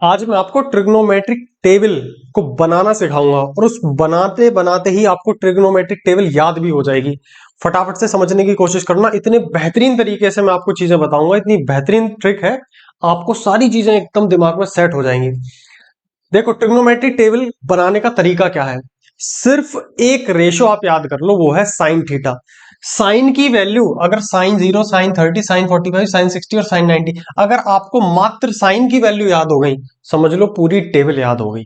आज मैं आपको ट्रिग्नोमेट्रिक टेबल को बनाना सिखाऊंगा और उस बनाते बनाते ही आपको ट्रिग्नोमेट्रिक टेबल याद भी हो जाएगी। फटाफट से समझने की कोशिश करना। इतने बेहतरीन तरीके से मैं आपको चीजें बताऊंगा, इतनी बेहतरीन ट्रिक है, आपको सारी चीजें एकदम दिमाग में सेट हो जाएंगी। देखो, ट्रिग्नोमेट्रिक टेबल बनाने का तरीका क्या है। सिर्फ एक रेशो आप याद कर लो, वो है साइन थीटा। साइन की वैल्यू अगर साइन 0, साइन 30, साइन 45, साइन 60 और साइन 90, अगर आपको मात्र साइन की वैल्यू याद हो गई, समझ लो पूरी टेबल याद हो गई।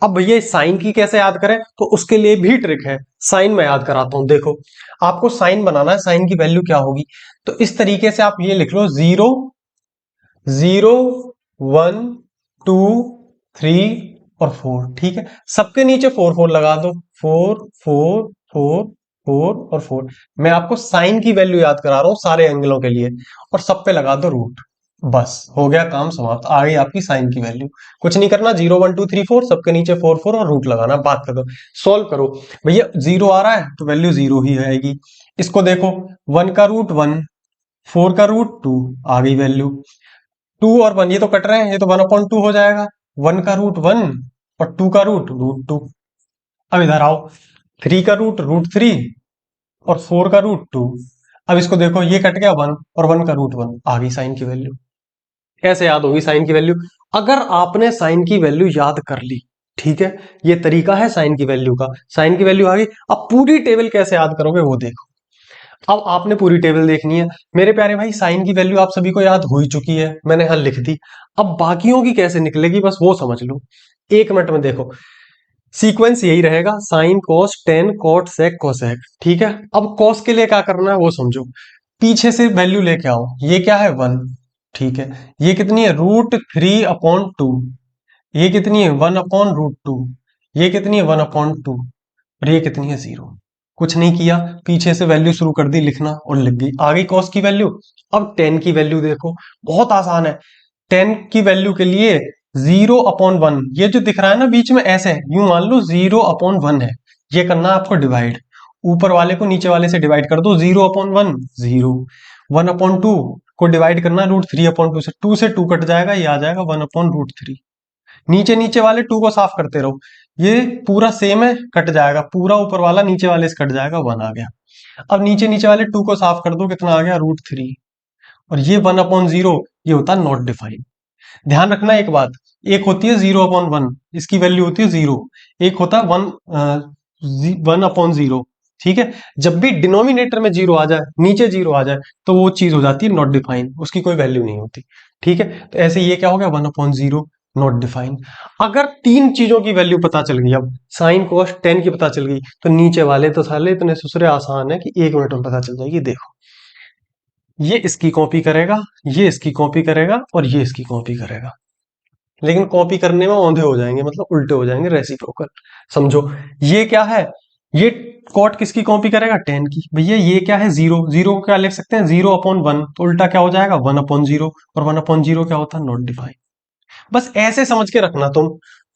अब भैया साइन की कैसे याद करें, तो उसके लिए भी ट्रिक है। साइन में याद कराता हूं। देखो, आपको साइन बनाना है, साइन की वैल्यू क्या होगी, तो इस तरीके से आप ये लिख लो, 0 0 1 2 3 और 4। ठीक है, सबके नीचे 4 4 लगा दो, 4 4 4 4 और 4। मैं आपको साइन की वैल्यू याद करा रहा हूं सारे एंगलों के लिए, और सब पे लगा दो रूट। बस हो गया काम समाप्त, आ गई आपकी साइन की वैल्यू। कुछ नहीं करना, 0 1 2 3 4, सबके नीचे 4 4 और रूट लगाना। बात कर दो, सॉल्व करो। भैया 0 आ रहा है तो वैल्यू 0 ही आएगी। इसको देखो, 1 का रूट 1, 4 का रूट 2, आ गई वैल्यू। 2 और 1 ये तो कट रहे हैं, ये तो 1/2 हो जाएगा। 1 का रूट 1 और 2 का रूट 2। अब इधर आओ, 3 का रूट 3 और 4 का रूट 2। अब इसको देखो, ये कट गया 1 और 1 का रूट 1, आ गई साइन की वैल्यू। कैसे याद होगी साइन की वैल्यू? अगर आपने साइन की वैल्यू याद कर ली, ठीक है, ये तरीका है साइन की वैल्यू का। साइन की वैल्यू आ गई, अब पूरी टेबल कैसे याद करोगे वो देखो। अब आपने पूरी टेबल देखनी है मेरे प्यारे भाई। साइन की वैल्यू आप सभी को याद हो ही चुकी है, मैंने यहां लिख दी। अब बाकियों की कैसे निकलेगी बस वो समझ लो, 1 मिनट में। देखो, सीक्वेंस यही रहेगा, sine cos tan cot sec cosec. ठीक है, अब कॉस के लिए क्या करना है वो समझो। पीछे से वैल्यू लेके आओ, ये क्या है 1। ठीक है, ये कितनी है √3/2। ये कितनी है 1/√2। ये कितनी है 1/2। और ये कितनी है 0। कुछ नहीं किया, पीछे से वैल्यू शुरू कर दी लिखना और लिख गई, आ गई कॉस की वैल्यू। अब टेन की वैल्यू देखो, बहुत आसान है। टेन की वैल्यू के लिए 0/1, ये जो दिख रहा है ना बीच में ऐसे, यूं मान लो 0/1 है। ये करना है आपको डिवाइड, ऊपर वाले को नीचे वाले से डिवाइड कर दो। 0/1 0, 1/2 को डिवाइड करना √3/2 से, 2 से 2 कट जाएगा, ये आ जाएगा 1/√3। नीचे नीचे वाले 2 को साफ करते रहो, ये पूरा सेम है, कट जाएगा, पूरा ऊपर वाला नीचे वाले से कट जाएगा, 1 आ गया। अब नीचे नीचे वाले 2 को साफ कर दो, कितना आ गया √3। और ये 1/0, ये होता है नॉट डिफाइंड। ध्यान रखना एक बात, एक होती है 0/1, इसकी वैल्यू होती है 0। एक होता है 1/0। ठीक है, जब भी डिनोमिनेटर में 0 आ जाए, नीचे 0 आ जाए, तो वो चीज हो जाती है नॉट डिफाइंड, उसकी कोई वैल्यू नहीं होती। ठीक है, तो ऐसे ये क्या हो गया 1/0 नॉट डिफाइंड। अगर तीन चीजों की वैल्यू पता चल गई, अब साइन कॉस टेन की पता चल गई, तो नीचे वाले तो साले इतने सुसरे आसान है कि 1 मिनट में पता चल जाएगी। देखो, ये इसकी कॉपी करेगा, ये इसकी कॉपी करेगा और ये इसकी कॉपी करेगा, लेकिन कॉपी करने में औंधे हो जाएंगे, मतलब उल्टे हो जाएंगे, रेसिप्रोकल। समझो, ये क्या है, ये कॉट किसकी कॉपी करेगा, टेन की। भैया ये क्या है 0, 0 को क्या लिख सकते हैं 0/1, तो उल्टा क्या हो जाएगा 1/0, और 1/0 क्या होता है नॉट डिफाइंड। बस ऐसे समझ के रखना तुम।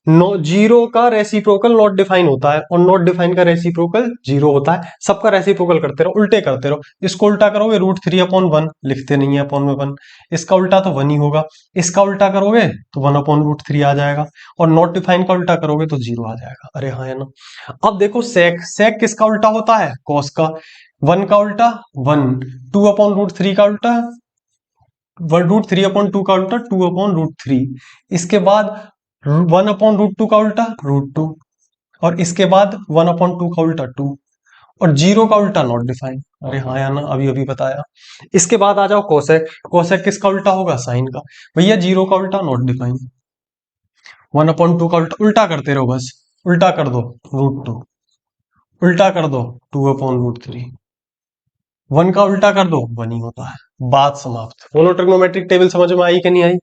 नो, 0 का रेसिप्रोकल नॉट डिफाइन होता है और नॉट डिफाइन का रेसिप्रोकल 0 होता है। सबका रेसिप्रोकल करते रहो, उल्टे करते रहो। इसको उल्टा करोगे √3/1, लिखते नहीं है अपॉन में 1, इसका उल्टा तो 1 ही होगा। इसका उल्टा करोगे तो 1/√3 आ जाएगा, और नॉट डिफाइन का उल्टा करोगे तो 0 आ जाएगा। अरे हाँ, है ना। अब देखो, सेक सेक किसका उल्टा होता है, कॉस का। 1 का उल्टा 1, 2/√3 का उल्टा 1√3/2 का उल्टा 2/√3। इसके बाद 1/√2 का उल्टा √2, और इसके बाद 1/2 का उल्टा 2, और 0 का उल्टा नॉट डिफाइन। अरे हाँ यार ना, अभी अभी बताया। इसके बाद आ जाओ कोसेक। कोसेक किसका उल्टा होगा, साइन का। भैया 0 का उल्टा नॉट डिफाइन, 1/2 का उल्टा, उल्टा करते रहो बस। उल्टा कर दो √2, उल्टा कर दो 2/√3, 1 का उल्टा कर दो 1 ही होता है। बात समाप्त। बोलो, ट्रिग्नोमेट्रिक टेबल समझ में आई कि नहीं आई?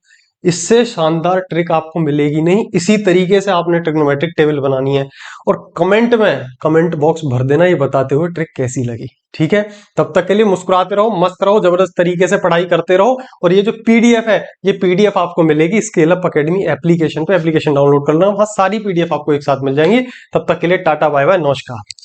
इससे शानदार ट्रिक आपको मिलेगी नहीं। इसी तरीके से आपने ट्रिग्नोमेट्रिक टेबल बनानी है, और कमेंट में कमेंट बॉक्स भर देना ये बताते हुए ट्रिक कैसी लगी। ठीक है, तब तक के लिए मुस्कुराते रहो, मस्त रहो, जबरदस्त तरीके से पढ़ाई करते रहो। और ये जो पीडीएफ है, ये पीडीएफ आपको मिलेगी स्केल अप एकेडमी एप्लीकेशन पे। एप्लीकेशन डाउनलोड करना, वहां सारी पीडीएफ आपको एक साथ मिल जाएंगी। तब तक के लिए टाटा बाय बाय, नमस्कार।